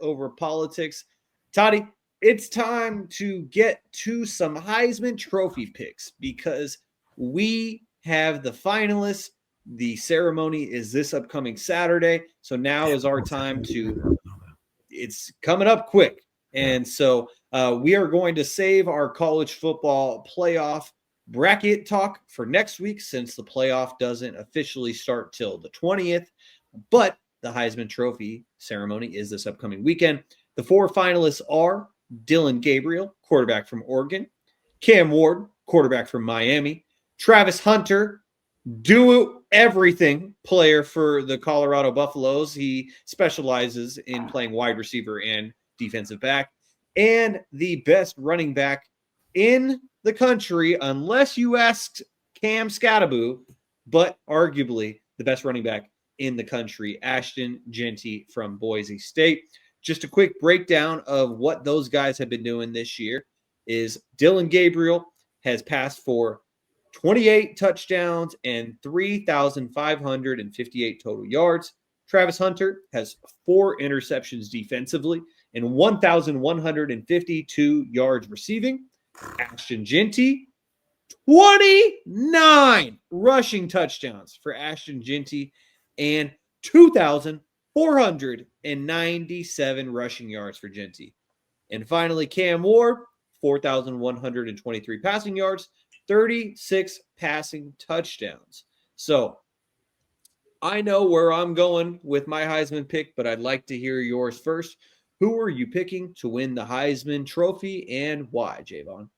over politics. Toddy, it's time to get to some Heisman Trophy picks because we have the finalists. The ceremony is this upcoming Saturday. So now is our time to, it's coming up quick. And so we are going to save our college football playoff bracket talk for next week since the playoff doesn't officially start till the 20th. But the Heisman Trophy ceremony is this upcoming weekend. The 4 finalists are Dillon Gabriel, quarterback from Oregon, Cam Ward, quarterback from Miami, Travis Hunter, do everything player for the Colorado Buffaloes. He specializes in playing wide receiver and defensive back, and the best running back in the country, unless you ask Cam Scattaboo, but arguably the best running back in the country, Ashton Jeanty from Boise State. Just a quick breakdown of what those guys have been doing this year is Dillon Gabriel has passed for 28 touchdowns and 3,558 total yards. Travis Hunter has 4 interceptions defensively and 1,152 yards receiving. Ashton Jeanty, 29 rushing touchdowns for Ashton Jeanty and 2,497 rushing yards for Jeanty. And finally, Cam Ward, 4,123 passing yards, 36 passing touchdowns. So I know where I'm going with my Heisman pick, but I'd like to hear yours first. Who are you picking to win the Heisman Trophy and why, Jaevon?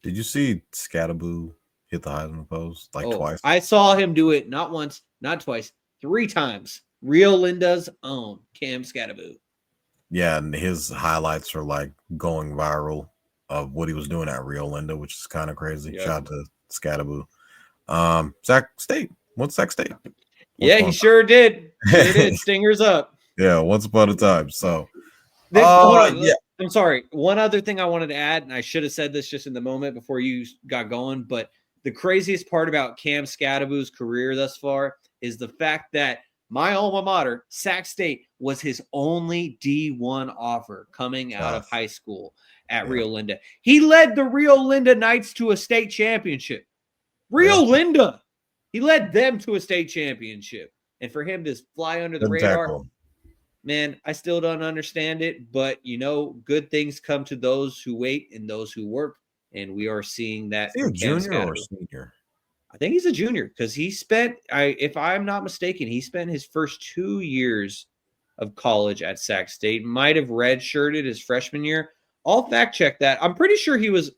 Did you see Scattaboo hit the Heisman post twice? I saw him do it not once, not twice, 3 times. Real Linda's own Cam Scattaboo. Yeah, and his highlights are going viral of what he was doing at Rio Linda, which is kind of crazy. Yep. Shout out to Scattaboo. Sac State. What's Sac State? He sure did. Sure did. Stingers up. Yeah, once upon a time. So I'm sorry. One other thing I wanted to add, and I should have said this just in the moment before you got going, but the craziest part about Cam Scattaboo's career thus far is the fact that my alma mater, Sac State, was his only D1 offer coming out of high school at Rio Linda. He led the Rio Linda Knights to a state championship. Rio Linda. He led them to a state championship. And for him to fly under the radar, man, I still don't understand it. But, good things come to those who wait and those who work. And we are seeing that. Is he a junior or senior? I think he's a junior because he spent, if I'm not mistaken, he spent his first 2 years of college at Sac State. Might have redshirted his freshman year. I'll fact check that. I'm pretty sure he is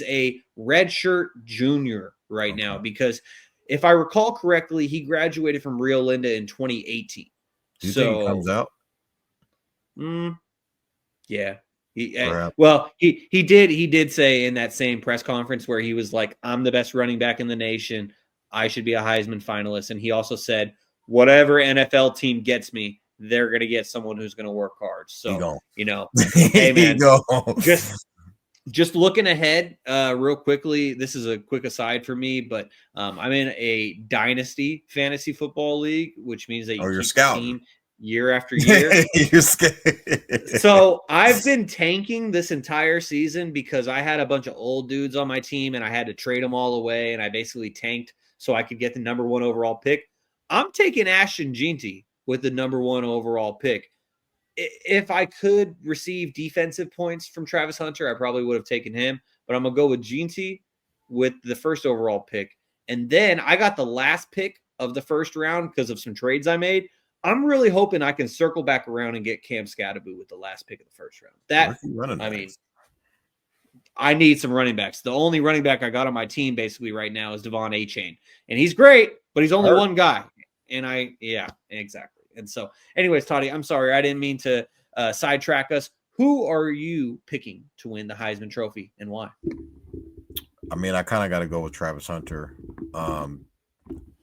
a redshirt junior right now because if I recall correctly, he graduated from Rio Linda in 2018. Do you think he comes out? Yeah. He did say in that same press conference where he was like, I'm the best running back in the nation. I should be a Heisman finalist. And he also said, whatever NFL team gets me, they're going to get someone who's going to work hard. So, hey, man, just looking ahead real quickly. This is a quick aside for me, but I'm in a dynasty fantasy football league, which means that you keep scouting team year after year. So I've been tanking this entire season because I had a bunch of old dudes on my team and I had to trade them all away. And I basically tanked so I could get the number 1 overall pick. I'm taking Ashton Jeanty with the number 1 overall pick. If I could receive defensive points from Travis Hunter, I probably would have taken him. But I'm going to go with Jeanty with the first overall pick. And then I got the last pick of the first round because of some trades I made. I'm really hoping I can circle back around and get Cam Scattaboo with the last pick of the first round. I need some running backs. The only running back I got on my team basically right now is Devon A-Chain. And he's great, but he's only one guy. And exactly. And so, anyways, Toddy, I'm sorry. I didn't mean to sidetrack us. Who are you picking to win the Heisman Trophy and why? I mean, I kind of got to go with Travis Hunter.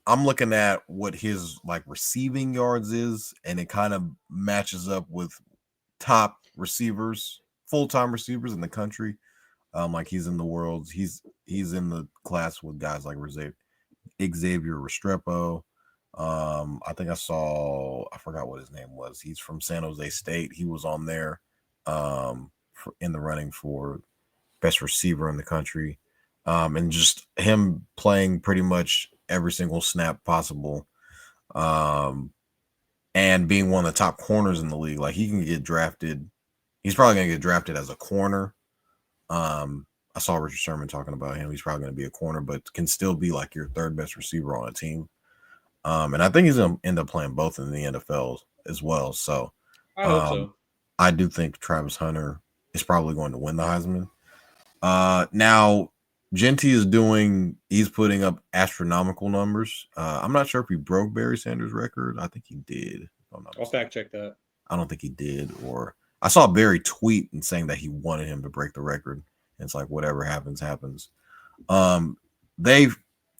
I'm looking at what his receiving yards is, and it kind of matches up with top receivers, full-time receivers in the country. He's in the world. He's in the class with guys like Xavier Restrepo, I think I forgot what his name was. He's from San Jose State. He was on there in the running for best receiver in the country. And just him playing pretty much every single snap possible. And being one of the top corners in the league. Like he can get drafted. He's probably going to get drafted as a corner. I saw Richard Sherman talking about him. He's probably going to be a corner, but can still be like your third best receiver on a team. And I think he's going to end up playing both in the NFL as well. So I hope so. I do think Travis Hunter is probably going to win the Heisman. Now, Jeanty he's putting up astronomical numbers. I'm not sure if he broke Barry Sanders' record. I think he did. I'll fact check that. I don't think he did. Or I saw Barry tweet and saying that he wanted him to break the record. And it's like, whatever happens, happens. They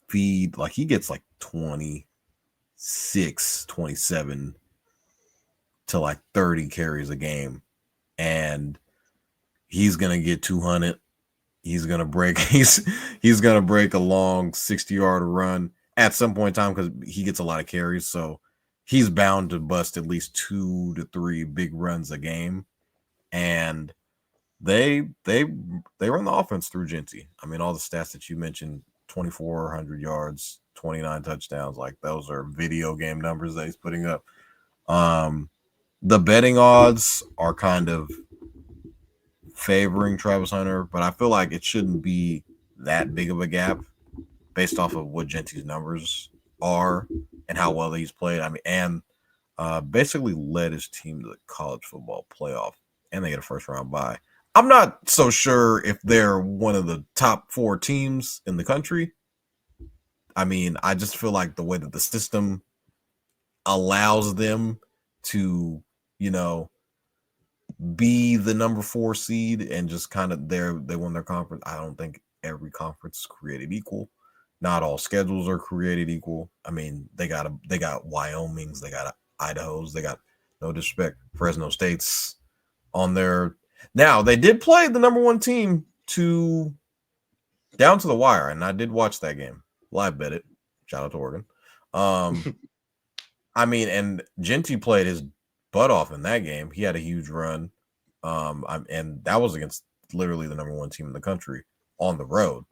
feed, like, he gets like 26, 27 to like 30 carries a game. And he's going to get 200. He's gonna break a long 60-yard run at some point in time because he gets a lot of carries. So he's bound to bust at least 2 to 3 big runs a game. And they run the offense through Jeanty. I mean, all the stats that you mentioned, 2,400 yards, 29 touchdowns, like those are video game numbers that he's putting up. The betting odds are kind of favoring Travis Hunter, but I feel like it shouldn't be that big of a gap based off of what Jeanty's numbers are and how well he's played. I mean, and basically led his team to the college football playoff, and they get a first round bye. I'm not so sure if they're one of the top 4 teams in the country. I mean, I just feel like the way that the system allows them to, be the number 4 seed and just kind of they won their conference. I don't think every conference is created equal. Not all schedules are created equal. I mean, they got Wyoming's, they got Idaho's, they got, no disrespect, Fresno State's on there. Now they did play the number 1 team down to the wire, and I did watch that game. Live bet it. Shout out to Oregon. I mean, and Jeanty played his butt off in that game. He had a huge run. And that was against literally the number 1 team in the country on the road.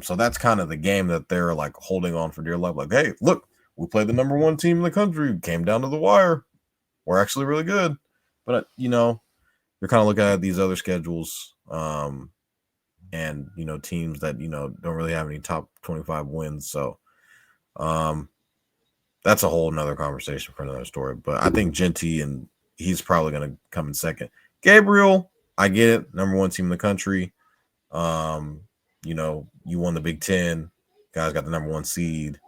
So that's kind of the game that they're like holding on for dear life. Like, hey, look, we played the number 1 team in the country, came down to the wire. We're actually really good. But, you're kind of looking at these other schedules and, teams that, don't really have any top 25 wins. So that's a whole nother conversation for another story. But I think Jeanty, and he's probably going to come in second. Gabriel, I get it. Number 1 team in the country. You won the Big Ten. Guys got the number 1 seed.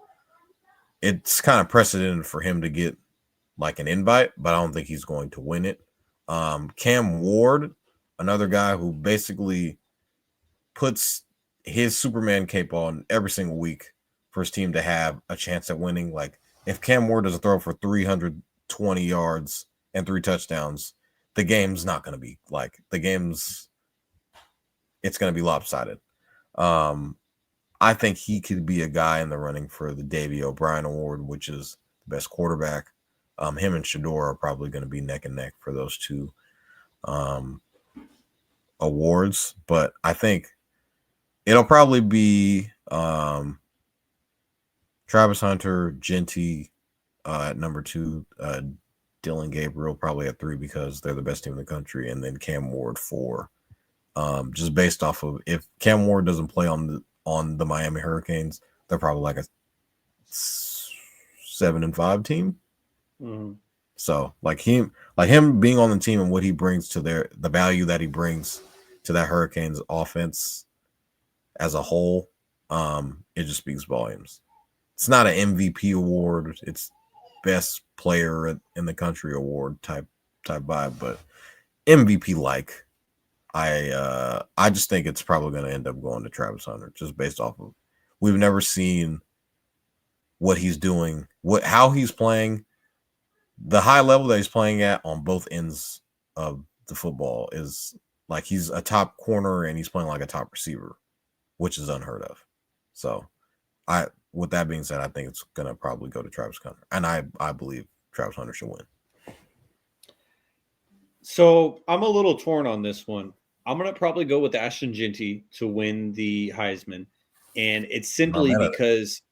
It's kind of precedented for him to get like an invite, but I don't think he's going to win it. Cam Ward, another guy who basically puts his Superman cape on every single week for his team to have a chance at winning. Like, if Cam Ward doesn't throw for 320 yards and 3 touchdowns, the game's not going to be like it's going to be lopsided. I think he could be a guy in the running for the Davey O'Brien Award, which is the best quarterback. Him and Shador are probably going to be neck and neck for those 2 awards. But I think it'll probably be Travis Hunter, Jeanty at number 2, Dylan Gabriel probably at 3 because they're the best team in the country, and then Cam Ward 4. Just based off of, if Cam Ward doesn't play on the Miami Hurricanes, they're probably like a 7-5 team. Mm-hmm. So like him being on the team and what he brings to the value that he brings to that Hurricanes offense as a whole, it just speaks volumes. It's not an MVP award. It's best player in the country award type vibe, but MVP like. I just think it's probably going to end up going to Travis Hunter just based off of, we've never seen what he's doing, how he's playing, the high level that he's playing at on both ends of the football is like he's a top corner and he's playing like a top receiver, which is unheard of. So with that being said, I think it's gonna probably go to Travis Hunter, and I believe Travis Hunter should win. So I'm a little torn on this one. I'm gonna probably go with Ashton Jeanty to win the Heisman, and it's I'm not simply mad at it. because,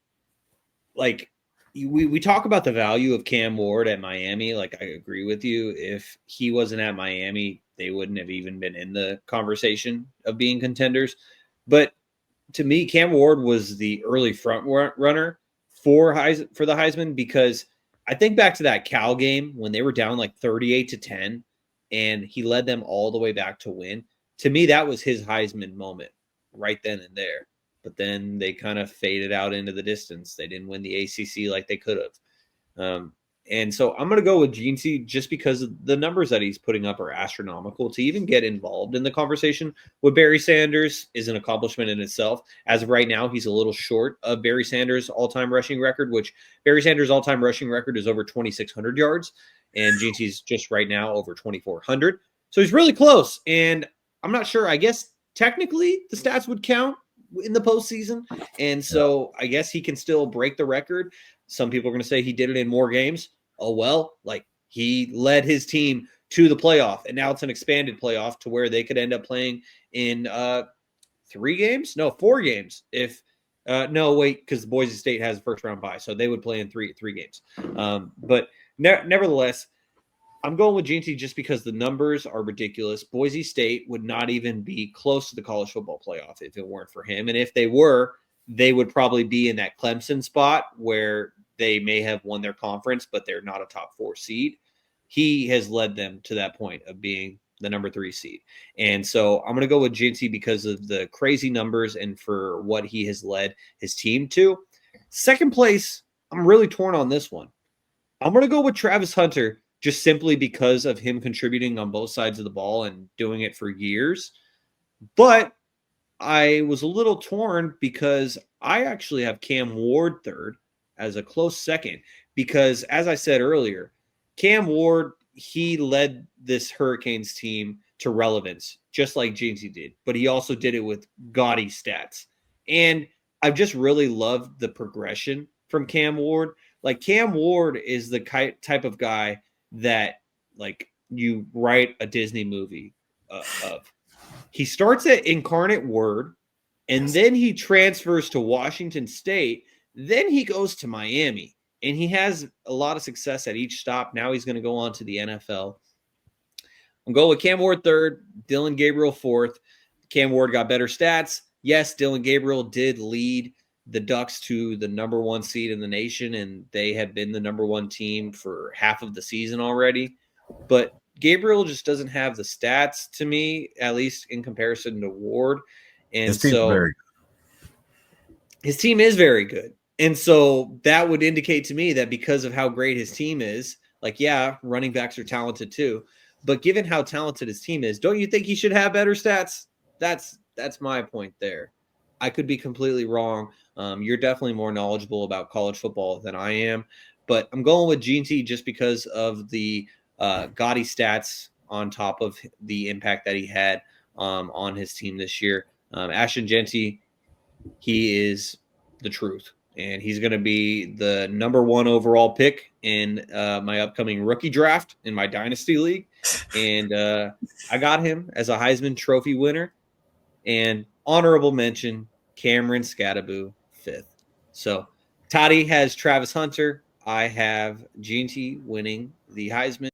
like, we talk about the value of Cam Ward at Miami. Like, I agree with you. If he wasn't at Miami, they wouldn't have even been in the conversation of being contenders. But to me, Cam Ward was the early front runner for the Heisman, because I think back to that Cal game when they were down like 38-10, and he led them all the way back to win. To me, that was his Heisman moment right then and there. But then they kind of faded out into the distance. They didn't win the ACC like they could have. And so I'm going to go with Jeanty just because the numbers that he's putting up are astronomical. To even get involved in the conversation with Barry Sanders is an accomplishment in itself. As of right now, he's a little short of Barry Sanders' all-time rushing record, which Barry Sanders' all-time rushing record is over 2,600 yards, and Jeanty's just right now over 2,400. So he's really close, and I'm not sure. I guess technically the stats would count in the postseason, and so I guess he can still break the record. Some people are going to say he did it in more games. Oh, well, like, he led his team to the playoff, and now it's an expanded playoff to where they could end up playing in 3 games? No, 4 games. If no, wait, because Boise State has a first round bye, so they would play in three games. But nevertheless, I'm going with Jeanty just because the numbers are ridiculous. Boise State would not even be close to the college football playoff if it weren't for him. And if they were, they would probably be in that Clemson spot where they may have won their conference, but they're not a top 4 seed. He has led them to that point of being the number 3 seed. And so I'm going to go with Jeanty because of the crazy numbers and for what he has led his team to. Second place, I'm really torn on this one. I'm going to go with Travis Hunter just simply because of him contributing on both sides of the ball and doing it for years. But I was a little torn because I actually have Cam Ward third as a close second because, as I said earlier, Cam Ward, he led this Hurricanes team to relevance, just like Jeanty did, but he also did it with gaudy stats. And I've just really loved the progression from Cam Ward. Like, Cam Ward is the type of guy that, like, you write a Disney movie of. He starts at Incarnate Word, and then he transfers to Washington State. Then he goes to Miami, and he has a lot of success at each stop. Now he's going to go on to the NFL. I'm going with Cam Ward third, Dillon Gabriel fourth. Cam Ward got better stats. Yes, Dillon Gabriel did lead the Ducks to the number 1 seed in the nation, and they had been the number 1 team for half of the season already. But Gabriel just doesn't have the stats to me, at least in comparison to Ward. And so his team is very good. And so that would indicate to me that because of how great his team is, like, yeah, running backs are talented too. But given how talented his team is, don't you think he should have better stats? That's my point there. I could be completely wrong. You're definitely more knowledgeable about college football than I am. But I'm going with Jeanty just because of the gaudy stats on top of the impact that he had on his team this year. Ashton Jeanty, he is the truth. And he's going to be the number 1 overall pick in my upcoming rookie draft in my Dynasty League. And I got him as a Heisman Trophy winner. And honorable mention, Cameron Skattebo, 5th. So Toddy has Travis Hunter. I have Jeanty winning the Heisman.